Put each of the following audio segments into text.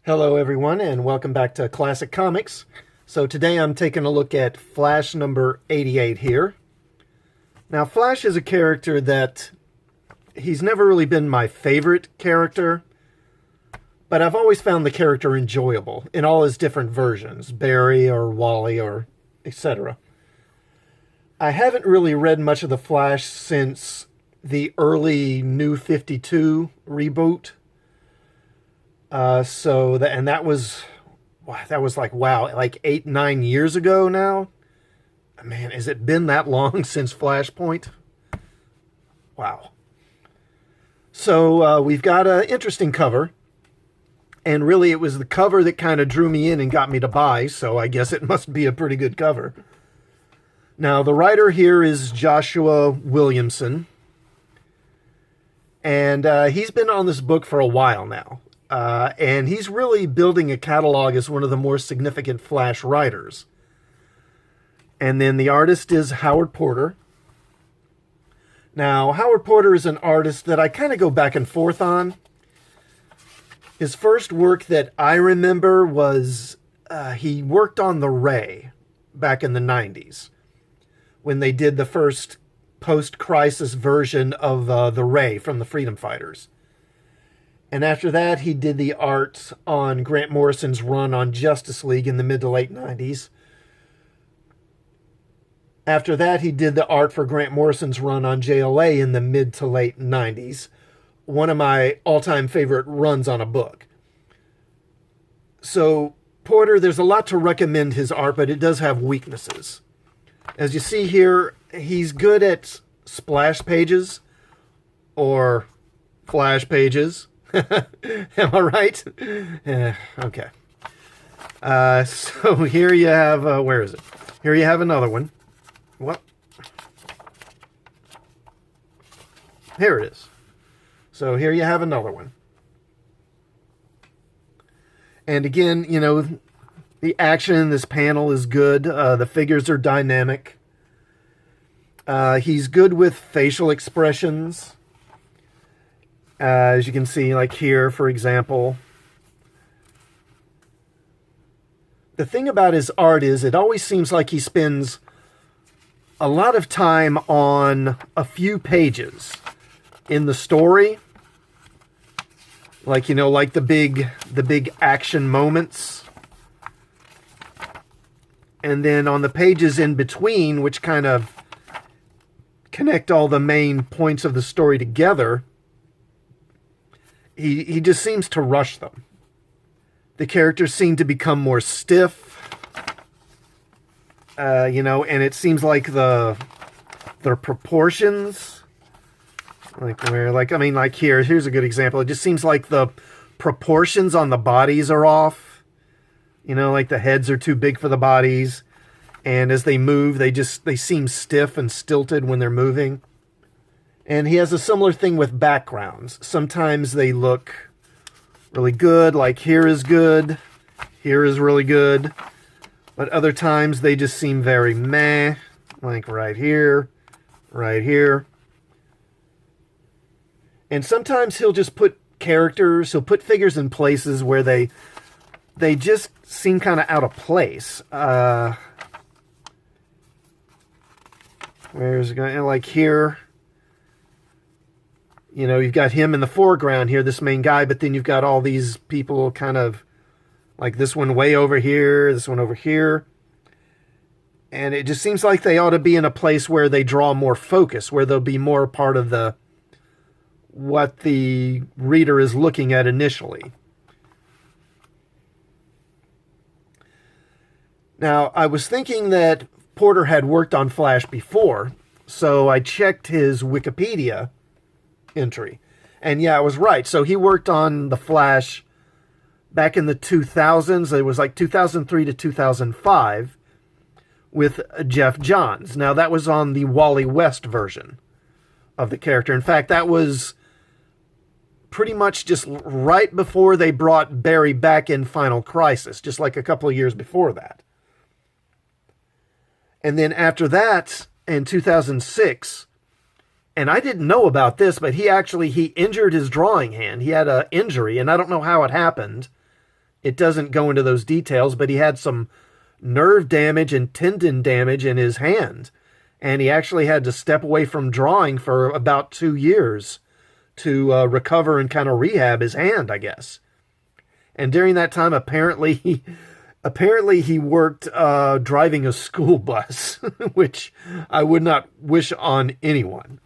Hello, everyone, and welcome back to Classic Comics. So today I'm taking a look at Flash number 88 here. Now, Flash is a character that he's never really been my favorite character, but I've always found the character enjoyable in all his different versions, Barry or Wally or etc. I haven't really read much of the Flash since the early New 52 reboot. That was like 8-9 years ago now. Man, has it been that long since Flashpoint? Wow. So we've got an interesting cover, and really it was the cover that kind of drew me in and got me to buy. So I guess it must be a pretty good cover. Now the writer here is Joshua Williamson, and he's been on this book for a while now. And he's really building a catalog as one of the more significant Flash writers. And then the artist is Howard Porter. Now, Howard Porter is an artist that I kind of go back and forth on. His first work that I remember was he worked on The Ray back in the 90s when they did the first post-crisis version of The Ray from the Freedom Fighters. And after that, he did the art on Grant Morrison's run on Justice League in the mid to late 90s. After that, he did the art for Grant Morrison's run on JLA in the mid to late 90s. One of my all-time favorite runs on a book. So, Porter, there's a lot to recommend his art, but it does have weaknesses. As you see here, he's good at splash pages or flash pages. Am I right? Okay. So here you have, where is it? Here you have another one. What? Here it is. So here you have another one. And again, you know, the action in this panel is good. The figures are dynamic. He's good with facial expressions. As you can see, like here, for example. The thing about his art is it always seems like he spends a lot of time on a few pages in the story. Like, you know, like the big action moments. And then on the pages in between, which kind of connect all the main points of the story together, He just seems to rush them. The characters seem to become more stiff, you know, and it seems like their proportions, like here's a good example. It just seems like the proportions on the bodies are off. You know, like the heads are too big for the bodies, and as they move, they seem stiff and stilted when they're moving. And he has a similar thing with backgrounds. Sometimes they look really good, like here is good, here is really good. But other times they just seem very meh, like right here, right here. And sometimes he'll just put he'll put figures in places where they just seem kind of out of place. Where's it going? Like here. You know, you've got him in the foreground here, this main guy, but then you've got all these people kind of, like this one way over here, this one over here. And it just seems like they ought to be in a place where they draw more focus, where they'll be more a part of what the reader is looking at initially. Now, I was thinking that Porter had worked on Flash before, so I checked his Wikipedia entry. And yeah, I was right. So he worked on The Flash back in the 2000s. It was like 2003 to 2005 with Jeff Johns. Now that was on the Wally West version of the character. In fact, that was pretty much just right before they brought Barry back in Final Crisis, just like a couple of years before that. And then after that, in 2006, and I didn't know about this, but he injured his drawing hand. He had an injury, and I don't know how it happened. it doesn't go into those details, but he had some nerve damage and tendon damage in his hand. And he actually had to step away from drawing for about 2 years to recover and kind of rehab his hand, I guess. And during that time, apparently he worked driving a school bus, which I would not wish on anyone.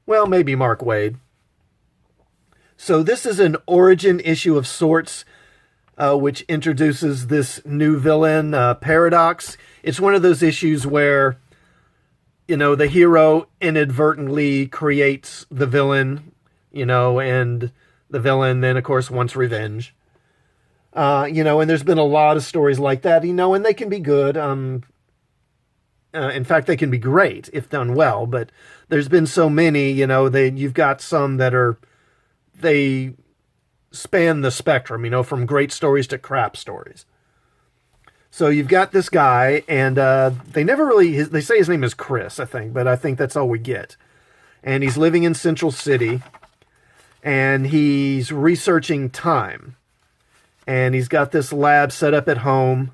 Well, maybe Mark Waid. So this is an origin issue of sorts, which introduces this new villain, Paradox. It's one of those issues where, you know, the hero inadvertently creates the villain, you know, and the villain then, of course, wants revenge. You know, and there's been a lot of stories like that, you know, and they can be good. In fact, they can be great if done well, but there's been so many, you know, you've got some that they span the spectrum, you know, from great stories to crap stories. So you've got this guy, and they say his name is Chris, I think, but I think that's all we get. And he's living in Central City, and he's researching time. And he's got this lab set up at home,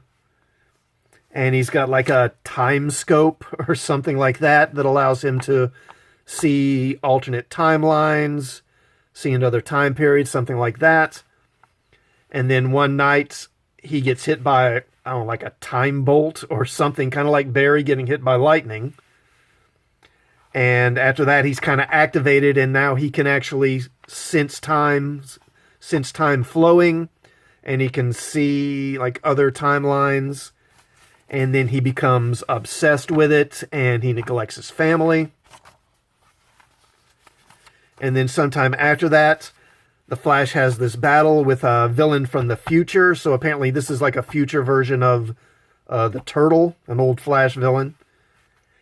and he's got like a time scope or something like that allows him to see alternate timelines, see another time period, something like that. And then one night he gets hit by, I don't know, like a time bolt or something, kind of like Barry getting hit by lightning. And after that, he's kind of activated, and now he can actually sense time flowing, and he can see like other timelines. And then he becomes obsessed with it, and he neglects his family. And then sometime after that, the Flash has this battle with a villain from the future. So apparently this is like a future version of the Turtle, an old Flash villain.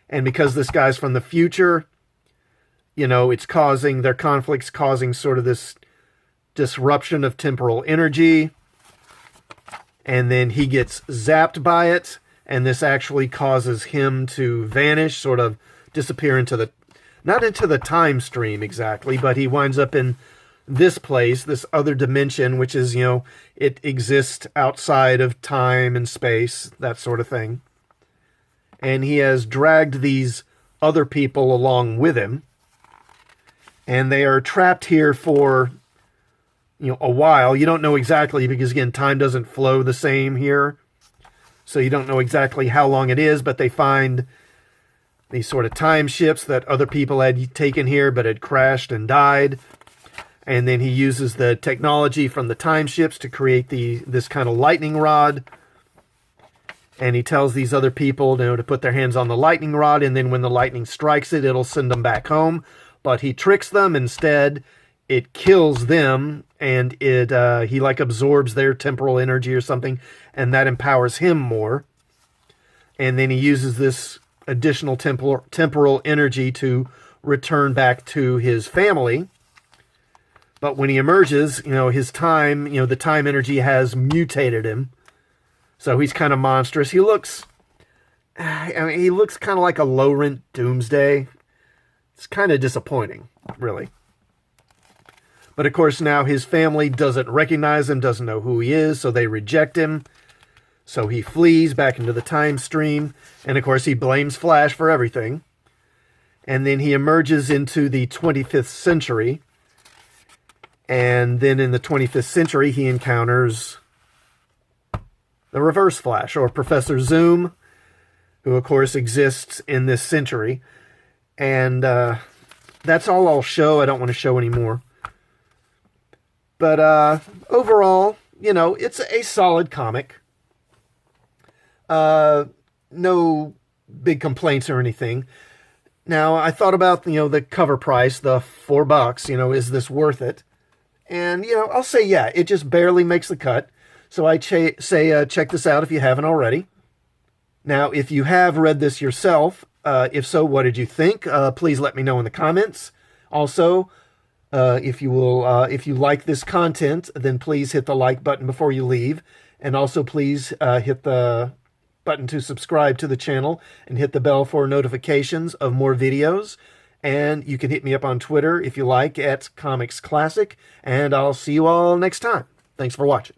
And because this guy's from the future, you know, their conflict's causing sort of this disruption of temporal energy. And then he gets zapped by it. And this actually causes him to vanish, sort of disappear not into the time stream exactly, but he winds up in this place, this other dimension, which is, you know, it exists outside of time and space, that sort of thing. And he has dragged these other people along with him. And they are trapped here for, you know, a while. You don't know exactly because, again, time doesn't flow the same here. So you don't know exactly how long it is, but they find these sort of time ships that other people had taken here but had crashed and died. And then he uses the technology from the time ships to create this kind of lightning rod. And he tells these other people, you know, to put their hands on the lightning rod, and then when the lightning strikes it, it'll send them back home. But he tricks them instead. It kills them, and he like absorbs their temporal energy or something, and that empowers him more. And then he uses this additional temporal energy to return back to his family. But when he emerges, you know, his time, you know, the time energy has mutated him. So he's kind of monstrous. He looks kind of like a low-rent Doomsday. It's kind of disappointing, really. But of course now his family doesn't recognize him, doesn't know who he is, so they reject him. So he flees back into the time stream, and of course he blames Flash for everything. And then he emerges into the 25th century. And then in the 25th century he encounters the Reverse Flash, or Professor Zoom, who of course exists in this century. And that's all I'll show. I don't want to show any more. But overall, you know, it's a solid comic. No big complaints or anything. Now, I thought about, you know, the cover price, the $4, you know, is this worth it? And, you know, I'll say, yeah, it just barely makes the cut. So I say check this out if you haven't already. Now, if you have read this yourself, if so, what did you think? Please let me know in the comments. Also, if you like this content, then please hit the like button before you leave. And also please hit the button to subscribe to the channel and hit the bell for notifications of more videos. And you can hit me up on Twitter if you like at Comics Classic. And I'll see you all next time. Thanks for watching.